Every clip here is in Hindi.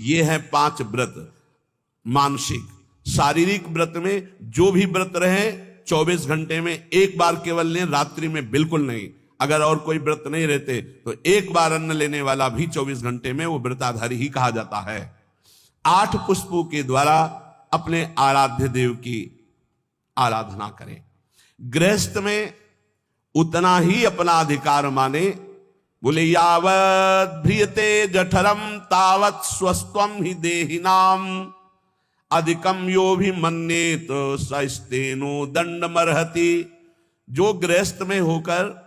ये है 5 व्रत मानसिक। शारीरिक व्रत में जो भी व्रत रहे 24 घंटे में एक बार केवल लें, रात्रि में बिल्कुल नहीं। अगर और कोई व्रत नहीं रहते तो एक बार अन्न लेने वाला भी 24 घंटे में वो व्रताधारी ही कहा जाता है। 8 पुष्पों के द्वारा अपने आराध्य देव की आराधना करें। गृहस्थ में उतना ही अपना अधिकार माने। बोले यावत भ्रियते जठरम तावत स्वस्त्वम ही देहिनाम अधिकम यो भी मन्येत सस्तेनो दंडमर्हति। जो गृहस्थ में होकर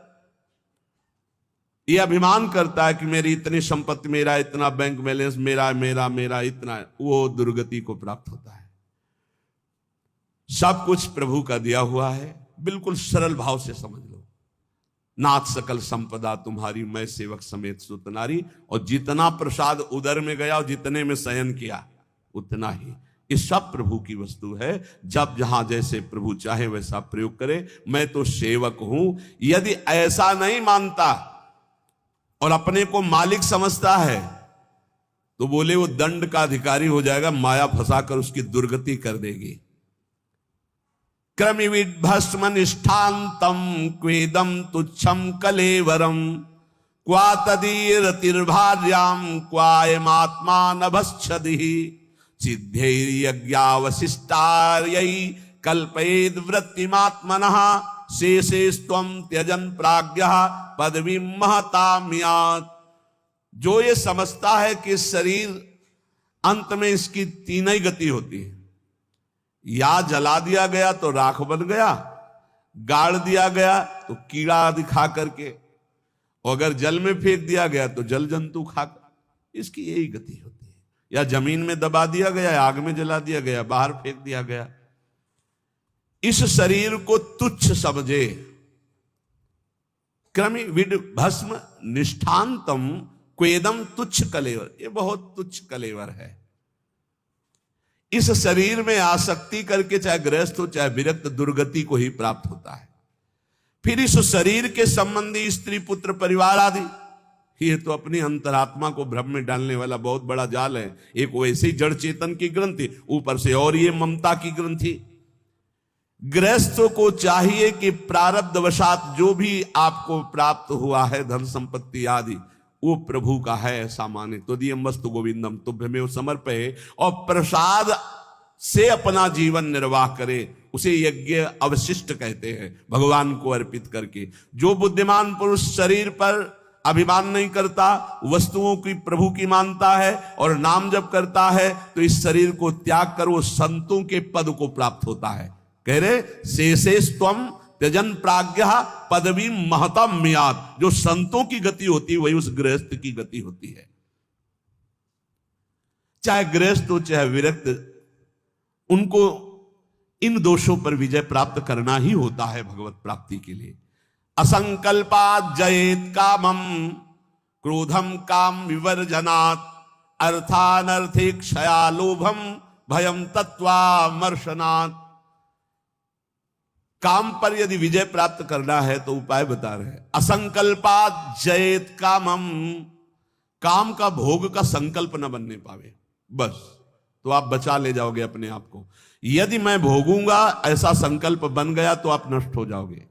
यह अभिमान करता है कि मेरी इतनी संपत्ति, मेरा इतना बैंक बैलेंस, मेरा मेरा मेरा इतना, वो दुर्गति को प्राप्त होता है। सब कुछ प्रभु का दिया हुआ है। बिल्कुल सरल भाव से समझ लो। नाथ सकल संपदा तुम्हारी, मैं सेवक समेत सुत नारी। और जितना प्रसाद उदर में गया और जितने में शयन किया उतना ही, ये सब प्रभु की वस्तु है। जब जहां जैसे प्रभु चाहे वैसा प्रयोग करे। मैं तो सेवक हूं। यदि ऐसा नहीं मानता और अपने को मालिक समझता है तो बोले वो दंड का अधिकारी हो जाएगा, माया फंसाकर उसकी दुर्गति कर देगी। क्रमिविद भस्म निष्ठांतम क्वेदम तुच्छम कलेवरम क्वा तदीरतिर्भार्याम क्वायमात्मा नभश्छदि सिद्धैर्यज्ञावशिष्टार्यै कल्पयेद वृत्तिमात्मनः शेषेस्त्वं त्यजन प्राज्ञः पदवीं महताम्यात्। जो ये समझता है कि शरीर अंत में इसकी 3 ही गति होती है, या जला दिया गया तो राख बन गया, गाड़ दिया गया तो कीड़ा दिखा करके, और अगर जल में फेंक दिया गया तो जल जंतु खाकर, इसकी यही गति होती है। या जमीन में दबा दिया गया, आग में जला दिया गया, बाहर फेंक दिया गया। इस शरीर को तुच्छ समझे। क्रमि विड भस्म निष्ठांतम क्वेदम तुच्छ कलेवर, ये बहुत तुच्छ कलेवर है। इस शरीर में आसक्ति करके चाहे गृहस्थ हो चाहे विरक्त, दुर्गति को ही प्राप्त होता है। फिर इस शरीर के संबंधी स्त्री पुत्र परिवार आदि, ये तो अपनी अंतरात्मा को भ्रम में डालने वाला बहुत बड़ा जाल है। एक वैसे ही जड़ चेतन की ग्रंथि, ऊपर से और ये ममता की ग्रंथि। गृहस्थों को चाहिए कि प्रारब्धवशात जो भी आपको प्राप्त हुआ है धन संपत्ति आदि, वो प्रभु का है ऐसा माने। तो दियम वस्तु गोविंदम तुभ्यमेव समर्पये, और प्रसाद से अपना जीवन निर्वाह करे। उसे यज्ञ अवशिष्ट कहते हैं, भगवान को अर्पित करके। जो बुद्धिमान पुरुष शरीर पर अभिमान नहीं करता, वस्तुओं की प्रभु की मानता है और नाम जप करता है, तो इस शरीर को त्याग कर वो संतों के पद को प्राप्त होता है। कह रहे शेषेस्त्वं त्यजन प्राज्ञः पदवी महताम्यात्। जो संतों की गति होती है वही उस गृहस्थ की गति होती है। चाहे गृहस्थ हो चाहे विरक्त, उनको इन दोषों पर विजय प्राप्त करना ही होता है भगवत प्राप्ति के लिए। असंकल्पात् जयेत कामम क्रोधम काम विवर्जनात् अर्थानर्थे क्षया लोभम भयम तत्वामर्शनात्। काम पर यदि विजय प्राप्त करना है तो उपाय बता रहे हैं। असंकल्पात् जयेत कामम, काम का भोग का संकल्प न बनने पावे बस, तो आप बचा ले जाओगे अपने आप को। यदि मैं भोगूंगा ऐसा संकल्प बन गया तो आप नष्ट हो जाओगे।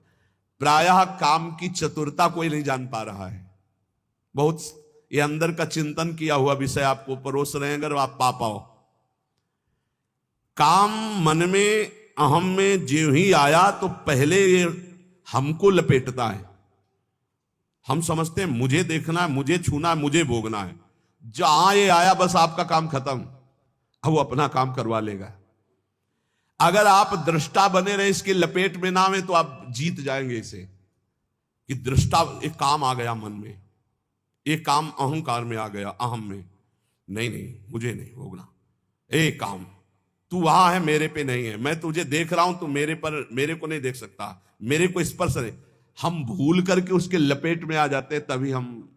प्रायः काम की चतुरता कोई नहीं जान पा रहा है। बहुत ये अंदर का चिंतन किया हुआ विषय आपको परोस रहे हैं, अगर आप पा पाओ। काम मन में अहम में जो ही आया तो पहले ये हमको लपेटता है। हम समझते हैं मुझे देखना है, मुझे छूना है, मुझे भोगना है। जहां ये आया बस आपका काम खत्म, अब वो अपना काम करवा लेगा। अगर आप दृष्टा बने रहे, इसकी लपेट में ना आए, तो आप जीत जाएंगे इसे। कि दृष्टा, एक काम आ गया मन में, एक काम अहंकार में आ गया, अहम में, नहीं नहीं मुझे नहीं भोगना। एक काम तू वहां है, मेरे पे नहीं है, मैं तुझे देख रहा हूं, तू मेरे को नहीं देख सकता, मेरे को स्पर्श नहीं। हम भूल करके उसके लपेट में आ जाते हैं, तभी हम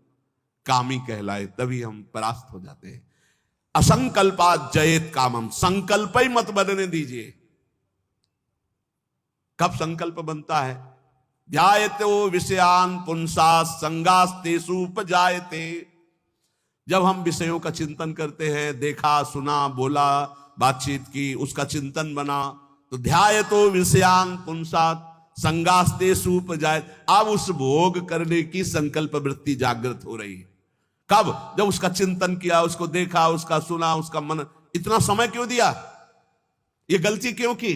कामी कहलाए, तभी हम परास्त हो जाते हैं। असंकल्पात् जयेत कामम, संकल्प ही मत बनने दीजिए। कब संकल्प बनता है? ध्यायते विषयान पुंसा संगास्तेषु उपजायते। जब हम विषयों का चिंतन करते हैं, देखा सुना बोला बातचीत की, उसका चिंतन बना, तो ध्यायतो विषयान पुंसात् संगास्ते सूपजायत। अब उस भोग करने की संकल्प वृत्ति जागृत हो रही है। कब? जब उसका चिंतन किया, उसको देखा, उसका सुना, उसका मन। इतना समय क्यों दिया? ये गलती क्यों की?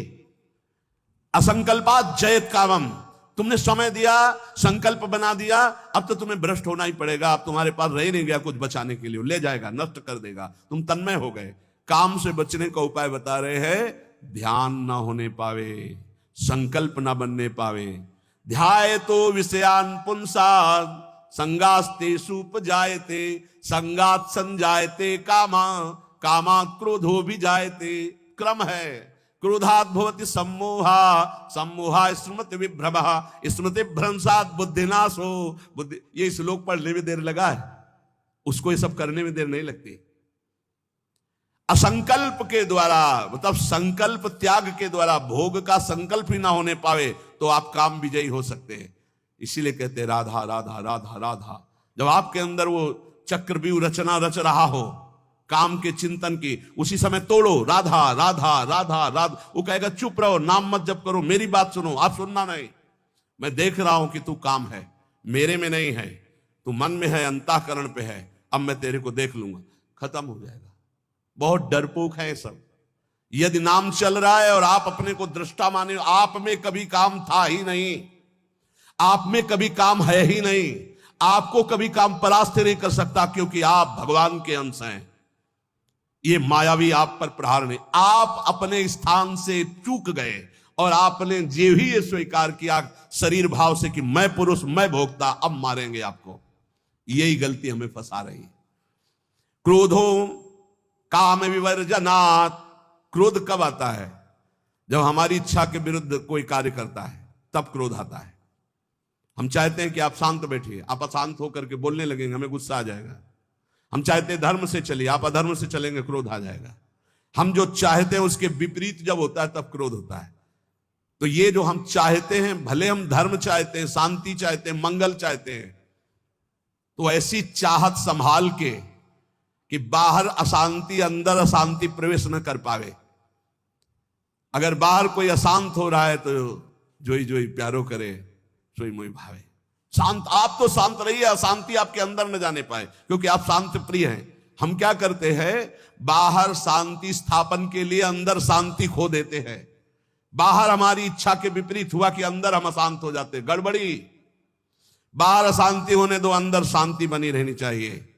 असंकल्पात जयत कामम। तुमने समय दिया, संकल्प बना दिया, अब तो तुम्हें भ्रष्ट होना ही पड़ेगा। अब तुम्हारे पास रह नहीं गया कुछ बचाने के लिए, ले जाएगा, नष्ट कर देगा, तुम तन्मय हो गए। काम से बचने का उपाय बता रहे हैं, ध्यान ना होने पावे, संकल्प ना बनने पावे। ध्यायतो विषयान पुंसात् संगास्ते सूपजायते संगात संजायते कामा कामात् क्रोधो भी जायते। क्रम है, क्रोधात् भवति सम्मोहा सम्मोहा स्मृति विभ्रमः स्मृति भ्रंशात् बुद्धिनाशो। बुद्धि, ये श्लोक पढ़ने में देर लगा है, उसको ये सब करने में देर नहीं लगती। असंकल्प के द्वारा, मतलब संकल्प त्याग के द्वारा, भोग का संकल्प ही ना होने पावे तो आप काम विजयी हो सकते हैं। इसीलिए कहते हैं राधा राधा राधा राधा। जब आपके अंदर वो चक्रव्यूह रचना रच रहा हो काम के चिंतन की, उसी समय तोड़ो राधा राधा राधा राधा। वो कहेगा चुप रहो, नाम मत जप करो, मेरी बात सुनो। आप सुनना नहीं, मैं देख रहा हूं कि तू काम है, मेरे में नहीं है, तू मन में है, अंतःकरण पे है, अब मैं तेरे को देख लूंगा। खत्म हो जाएगा। बहुत डरपोक है सब। यदि नाम चल रहा है और आप अपने को दृष्टा माने, आप में कभी काम था ही नहीं, आप में कभी काम है ही नहीं, आपको कभी काम परास्त नहीं कर सकता, क्योंकि आप भगवान के अंश हैं। ये मायावी आप पर प्रहार नहीं, आप अपने स्थान से चूक गए और आपने जो ही ये स्वीकार किया शरीर भाव से कि मैं पुरुष, मैं भोक्ता, अब मारेंगे आपको। यही गलती हमें फंसा रही है। क्रोधो काम विवर्जनात्। क्रोध कब आता है? जब हमारी इच्छा के विरुद्ध कोई कार्य करता है, तब क्रोध आता है। हम चाहते हैं कि आप शांत बैठिए, आप अशांत होकर के बोलने लगेंगे, हमें गुस्सा आ जाएगा। हम चाहते हैं धर्म से चलिए, आप अधर्म से चलेंगे, क्रोध आ जाएगा। हम जो चाहते हैं उसके विपरीत जब होता है तब क्रोध होता है। तो ये जो हम चाहते हैं, भले हम धर्म चाहते हैं, शांति चाहते हैं, मंगल चाहते हैं, तो ऐसी चाहत संभाल के कि बाहर अशांति, अंदर अशांति प्रवेश न कर पावे। अगर बाहर कोई अशांत हो रहा है तो जोई जोई प्यारो करे सोई मोई भावे। शांत, आप तो शांत रहिए, अशांति आपके अंदर न जाने पाए, क्योंकि आप शांति प्रिय हैं। हम क्या करते हैं, बाहर शांति स्थापन के लिए अंदर शांति खो देते हैं। बाहर हमारी इच्छा के विपरीत हुआ कि अंदर हम अशांत हो जाते, गड़बड़ी। बाहर अशांति होने दो, अंदर शांति बनी रहनी चाहिए।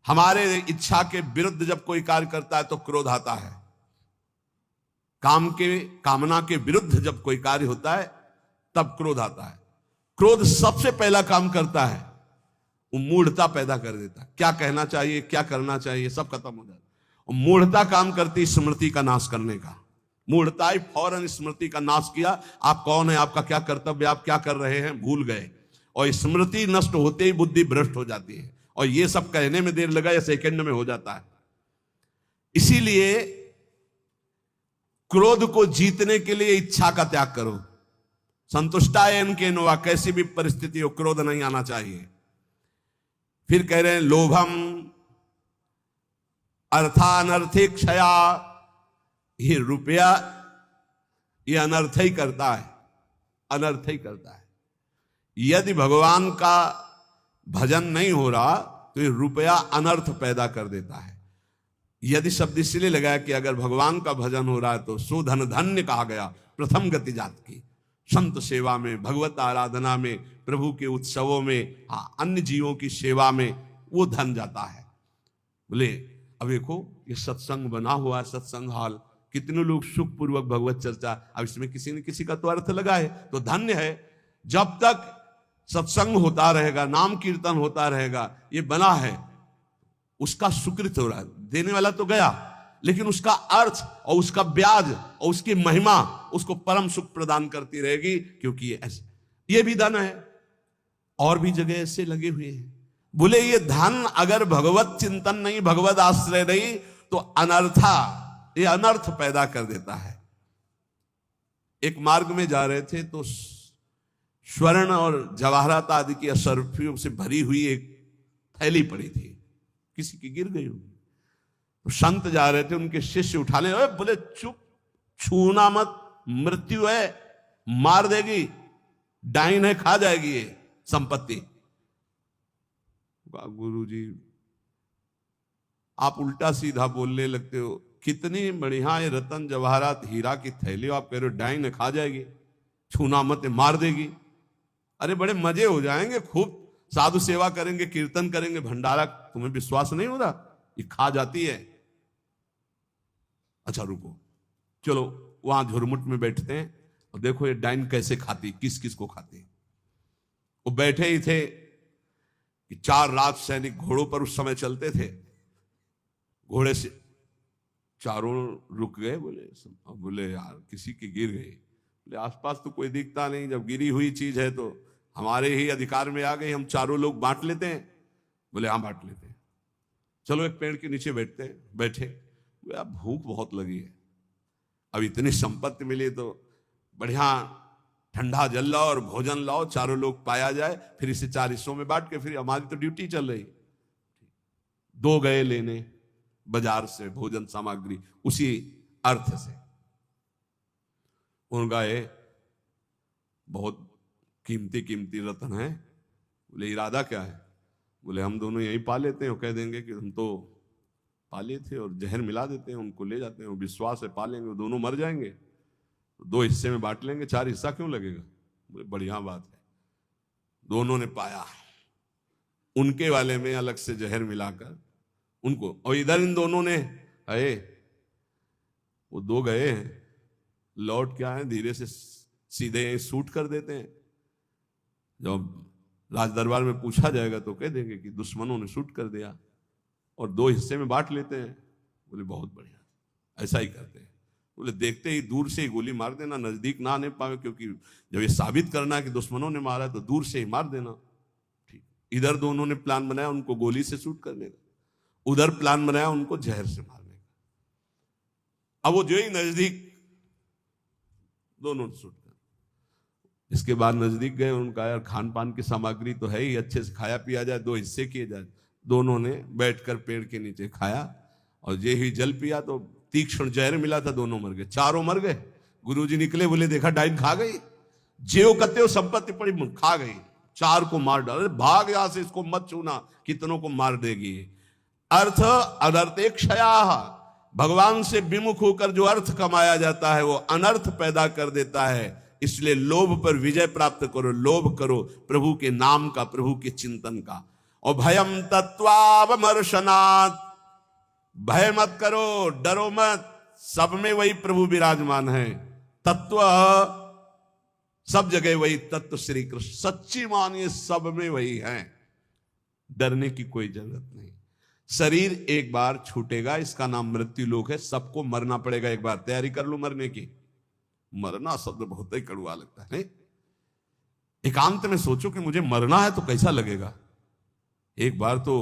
हमारे इच्छा के विरुद्ध जब कोई कार्य करता है तो क्रोध आता है। कामना के विरुद्ध जब कोई कार्य होता है तब क्रोध आता है। क्रोध सबसे पहला काम करता है, वो मूढ़ता पैदा कर देता है। क्या कहना चाहिए, क्या करना चाहिए, सब खत्म हो जाता है। और मूढ़ता काम करती स्मृति का नाश करने का। मूढ़ता ही फौरन स्मृति का नाश किया। आप कौन है, आपका क्या कर्तव्य, आप क्या कर रहे हैं, भूल गए। और स्मृति नष्ट होते ही बुद्धि भ्रष्ट हो जाती है। और ये सब कहने में देर लगा या सेकंड में हो जाता है। इसीलिए क्रोध को जीतने के लिए इच्छा का त्याग करो। संतुष्टायन के नोवा, कैसी भी परिस्थिति हो क्रोध नहीं आना चाहिए। फिर कह रहे हैं लोभम अर्थानर्थी क्षया। ये रुपया ये अनर्थ ही करता है, अनर्थ ही करता है। यदि भगवान का भजन नहीं हो रहा तो ये रुपया अनर्थ पैदा कर देता है। यदि शब्द इसलिए लगाया कि अगर भगवान का भजन हो रहा है तो सुधन धन्य कहा गया। प्रथम गति जात की संत सेवा में, भगवत आराधना में, प्रभु के उत्सवों में, अन्य जीवों की सेवा में वो धन जाता है। बोले अब देखो ये सत्संग बना हुआ है, सत्संग हॉल, कितने लोग सुखपूर्वक भगवत चर्चा, अब इसमें किसी न किसी का तो अर्थ लगा है, तो धन्य है। जब तक सत्संग होता रहेगा, नाम कीर्तन होता रहेगा, ये बना है, उसका सुकृत हो रहा है। देने वाला तो गया, लेकिन उसका अर्थ और उसका ब्याज और उसकी महिमा उसको परम सुख प्रदान करती रहेगी, क्योंकि ये ऐसे, ये भी धन है। और भी जगह ऐसे लगे हुए हैं। बोले ये धन अगर भगवत चिंतन नहीं, भगवत आश्रय नहीं, तो अनर्था, ये अनर्थ पैदा कर देता है। एक मार्ग में जा रहे थे तो स्वर्ण और जवाहरात आदि की असरफियों से भरी हुई एक थैली पड़ी थी। किसी की गिर गई होगी। तो संत जा रहे थे, उनके शिष्य उठाने, बोले चुप, छूना मत, मृत्यु है, मार देगी, डाइन है, खा जाएगी ये संपत्ति। गुरु जी आप उल्टा सीधा बोलने लगते हो, कितनी बढ़िया ये रतन जवाहरात हीरा की थैली, आप कह रहे हो डाइन खा जाएगी, छूना मत, मार देगी। अरे बड़े मजे हो जाएंगे, खूब साधु सेवा करेंगे, कीर्तन करेंगे, भंडारा, तुम्हें विश्वास नहीं हो रहा ये खा जाती है। अच्छा रुको, चलो वहां झुरमुट में बैठते हैं और देखो ये डाइन कैसे खाती, किस किस को खाती। वो बैठे ही थे कि 4 लाख सैनिक घोड़ों पर उस समय चलते थे, घोड़े से चारों रुक गए, बोले यार किसी की गिर गई, बोले आसपास तो कोई दिखता नहीं, जब गिरी हुई चीज है तो हमारे ही अधिकार में आ गई, हम चारों लोग बांट लेते हैं। बोले हाँ बांट लेते हैं, चलो एक पेड़ के नीचे बैठते हैं। बैठे, भूख बहुत लगी है, अब इतनी संपत्ति मिली तो बढ़िया ठंडा जल लाओ और भोजन लाओ, चारों लोग पाया जाए, फिर इसे 4 हिस्सों में बांट के फिर हमारी तो ड्यूटी चल रही। 2 गए लेने बाजार से भोजन सामग्री, उसी अर्थ से उन गए, बहुत कीमती कीमती रत्न है। बोले इरादा क्या है? बोले हम दोनों यहीं पा लेते हैं, कह देंगे कि हम तो पाले थे और जहर मिला देते हैं, उनको ले जाते हैं, विश्वास है पालेंगे, वो दोनों मर जाएंगे, तो 2 हिस्से में बांट लेंगे, 4 हिस्सा क्यों लगेगा? बोले बढ़िया बात है। दोनों ने पाया, उनके वाले में अलग से जहर मिलाकर उनको, और इधर इन दोनों ने आए, वो 2 गए हैं, लौट क्या है धीरे से सीधे शूट कर देते हैं। जब राज दरबार में पूछा जाएगा तो कह देंगे कि दुश्मनों ने शूट कर दिया, और 2 हिस्से में बांट लेते हैं। बोले बहुत बढ़िया, ऐसा ही करते हैं। बोले देखते ही दूर से ही गोली मार देना, नजदीक ना आने पाए, क्योंकि जब ये साबित करना है कि दुश्मनों ने मारा है तो दूर से ही मार देना। ठीक, इधर दोनों ने प्लान बनाया उनको गोली से शूट करने का, उधर प्लान बनाया उनको जहर से मारने का। अब वो जो ही नजदीक, दोनों ने शूट कर, इसके बाद नजदीक गए, उनका यार खान पान की सामग्री तो है ही, अच्छे से खाया पिया जाए, 2 हिस्से किए जाए। दोनों ने बैठकर पेड़ के नीचे खाया, और जे ही जल पिया तो तीक्ष्ण जहर मिला था, दोनों मर गए, चारों मर गए। गुरुजी निकले, बोले देखा डाइन खा गई, जेव कत्ते हो संपत्ति पड़ी खा गई, 4 को मार डाले, भाग यहां से, इसको मत छूना, कितनों को मार देगी। अर्थ अनर्थेक्षया, भगवान से विमुख होकर जो अर्थ कमाया जाता है वो अनर्थ पैदा कर देता है। इसलिए लोभ पर विजय प्राप्त करो, लोभ करो प्रभु के नाम का, प्रभु के चिंतन का। और भयम तत्वावमर्शनात्, भय मत करो, डरो मत, सब में वही प्रभु विराजमान है। तत्व सब जगह वही तत्व श्री कृष्ण, सच्ची मानिए सब में वही है, डरने की कोई जरूरत नहीं। शरीर एक बार छूटेगा, इसका नाम मृत्यु लोक है, सबको मरना पड़ेगा एक बार, तैयारी कर लो मरने की। मरना शब्द बहुत ही कड़वा लगता है, नहीं? एकांत में सोचो कि मुझे मरना है तो कैसा लगेगा। एक बार तो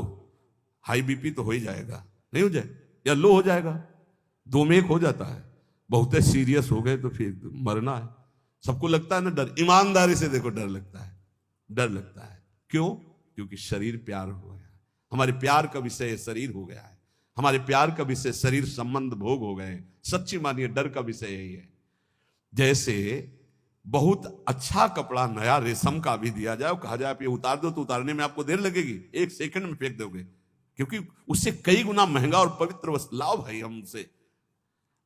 हाई बीपी तो हो ही जाएगा, नहीं हो जाए, या लो हो जाएगा, 2 में 1 हो जाता है। बहुत सीरियस हो गए तो फिर मरना है, सबको लगता है ना डर। ईमानदारी से देखो, डर लगता है, डर लगता है। क्यों? क्योंकि शरीर प्यार हो गया, हमारे प्यार का विषय शरीर हो गया है, हमारे प्यार का विषय शरीर संबंध भोग हो गए। सच्ची मानिए डर का विषय यही है। जैसे बहुत अच्छा कपड़ा नया रेशम का भी दिया जाए, कहा जाए आप ये उतार दो, तो उतारने में आपको देर लगेगी, 1 सेकंड में फेंक दोगे, क्योंकि उससे कई गुना महंगा और पवित्र वस्त्र लाओ भाई हमसे।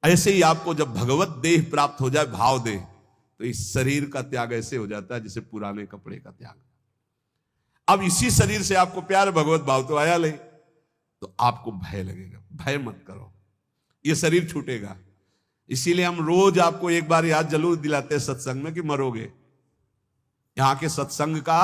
ऐसे ही आपको जब भगवत देह प्राप्त हो जाए, भाव देह, तो इस शरीर का त्याग ऐसे हो जाता है जैसे पुराने कपड़े का त्याग। अब इसी शरीर से आपको प्यार भगवत भाव तो आया ले, तो आपको भय लगेगा। भय मत करो, ये शरीर छूटेगा। इसीलिए हम रोज आपको एक बार याद जरूर दिलाते हैं सत्संग में कि मरोगे। यहां के सत्संग का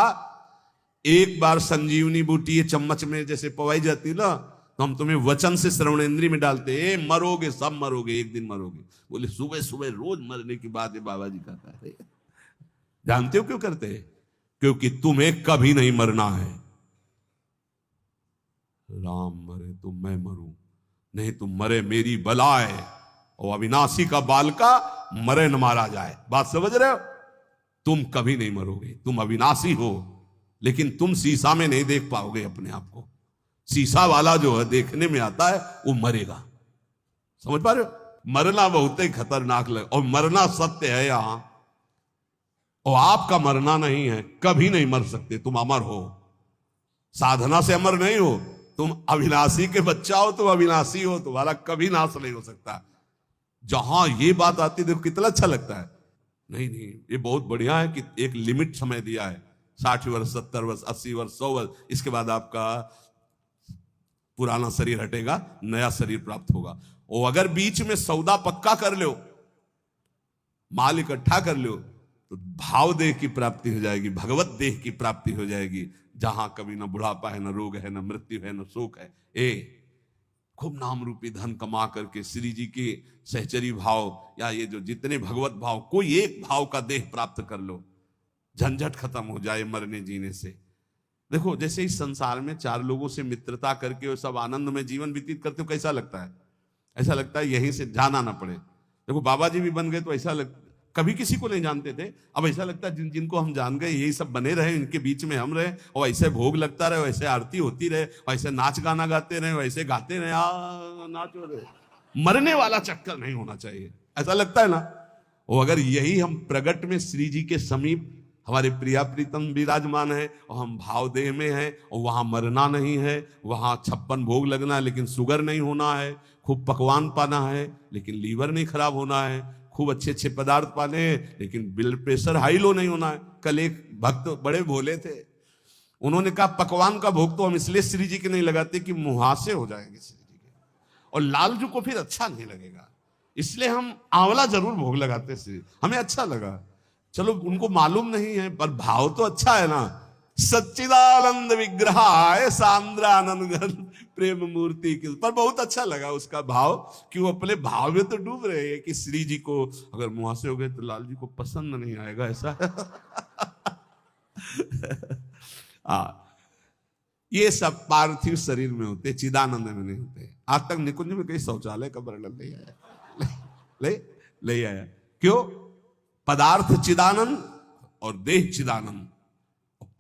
एक बार संजीवनी बूटी ये चम्मच में जैसे पवाई जाती ना, तो हम तुम्हें वचन से श्रवणेंद्री में डालते, ए मरोगे, सब मरोगे, एक दिन मरोगे। बोले सुबह सुबह रोज मरने की बात है बाबा जी कहता है। जानते हो क्यों करते हैं? क्योंकि तुम्हें कभी नहीं मरना है। राम मरे तो मैं मरूं, नहीं तुम मरे मेरी बलाए, और अविनाशी का बालका मरे न मारा जाए। बात समझ रहे हो? तुम कभी नहीं मरोगे, तुम अविनाशी हो, लेकिन तुम शीशा में नहीं देख पाओगे अपने आप को। शीशा वाला जो है देखने में आता है वो मरेगा। समझ पा रहे हो? मरना बहुत ही खतरनाक लगे, और मरना सत्य है यहां, और आपका मरना नहीं है, कभी नहीं मर सकते, तुम अमर हो। साधना से अमर नहीं हो, तुम अविनाशी के बच्चा हो, तुम अविनाशी हो, तुम्हारा कभी नाश नहीं हो सकता। जहां ये बात आती देखो कितना अच्छा लगता है। नहीं नहीं, ये बहुत बढ़िया है कि एक लिमिट समय दिया है, 60 वर्ष, 70 वर्ष, 80 वर्ष, 100 वर्ष, इसके बाद आपका पुराना शरीर हटेगा, नया शरीर प्राप्त होगा। और अगर बीच में सौदा पक्का कर लो, माल इकट्ठा कर लो, तो भाव देह की प्राप्ति हो जाएगी, भगवत देह की प्राप्ति हो जाएगी, जहां कभी ना बुढ़ापा है, ना रोग है, ना मृत्यु है, ना शोक है। खूब नाम रूपी धन कमा करके श्री जी के सहचरी भाव या ये जो जितने भगवत भाव, कोई एक भाव का देह प्राप्त कर लो, झंझट खत्म हो जाए मरने जीने से। देखो जैसे इस संसार में 4 लोगों से मित्रता करके और सब आनंद में जीवन व्यतीत करते हो, कैसा लगता है? ऐसा लगता है यहीं से जाना ना पड़े। देखो बाबा जी भी बन गए तो ऐसा कभी किसी को नहीं जानते थे, अब ऐसा लगता है जिनको हम जान गए यही सब बने रहे, इनके बीच में हम रहे, और ऐसे भोग लगता रहे, वैसे आरती होती रहे, वैसे नाच गाना गाते रहे, वैसे गाते रहे, नाचो रहे। मरने वाला चक्कर नहीं होना चाहिए, ऐसा लगता है ना। और अगर यही हम प्रगट में श्री जी के समीप हमारे प्रिया प्रीतम विराजमान है, और हम भाव देह में हैं, और वहां मरना नहीं है, वहां 56 भोग लगना है लेकिन शुगर नहीं होना है, खूब पकवान पाना है लेकिन लीवर नहीं खराब होना है, खूब अच्छे अच्छे पदार्थ पाने हैं लेकिन ब्लड प्रेशर हाई लो नहीं होना है। कल एक भक्त बड़े भोले थे, उन्होंने कहा पकवान का भोग तो हम इसलिए श्री जी के नहीं लगाते कि मुहासे हो जाएंगे श्री जी के, और लालजू को फिर अच्छा नहीं लगेगा, इसलिए हम आंवला जरूर भोग लगाते श्री, हमें अच्छा लगा। चलो उनको मालूम नहीं है, पर भाव तो अच्छा है ना। सच्चिदानंद विग्रहाय सांद्रानंद प्रेम मूर्ति की, पर बहुत अच्छा लगा उसका भाव कि वो अपने भाव में तो डूब रहे हैं कि श्री जी को अगर मुहासे हो गए तो लाल जी को पसंद नहीं आएगा, ऐसा ये सब पार्थिव शरीर में होते, चिदानंद में नहीं होते। आज तक निकुंज में कहीं शौचालय का वर्णन नहीं आया, ले आया। क्यों? पदार्थ चिदानंद और देह चिदानंद।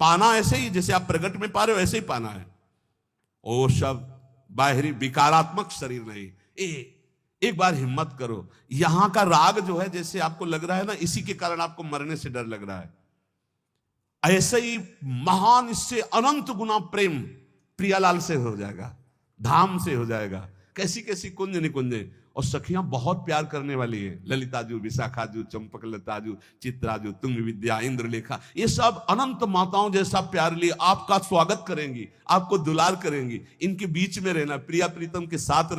पाना ऐसे ही जैसे आप प्रगट में पा रहे हो, ऐसे ही पाना है। ओ सब बाहरी विकारात्मक शरीर नहीं। एक बार हिम्मत करो, यहां का राग जो है जैसे आपको लग रहा है ना, इसी के कारण आपको मरने से डर लग रहा है, ऐसे ही महान इससे अनंत गुना प्रेम प्रियालाल से हो जाएगा, धाम से हो जाएगा। कैसी कैसी कुंज निकुंजे, और सखियां बहुत प्यार करने वाली है, ललिताजू, विशाखाजू, चंपक लताजू, चित्राजू, तुंग विद्या, इंद्रलेखा, ये सब अनंत माताओं जैसा प्यार लिए आपका स्वागत करेंगी, आपको दुलार करेंगी। इनके बीच में रहना, प्रिया प्रीतम के साथ रहना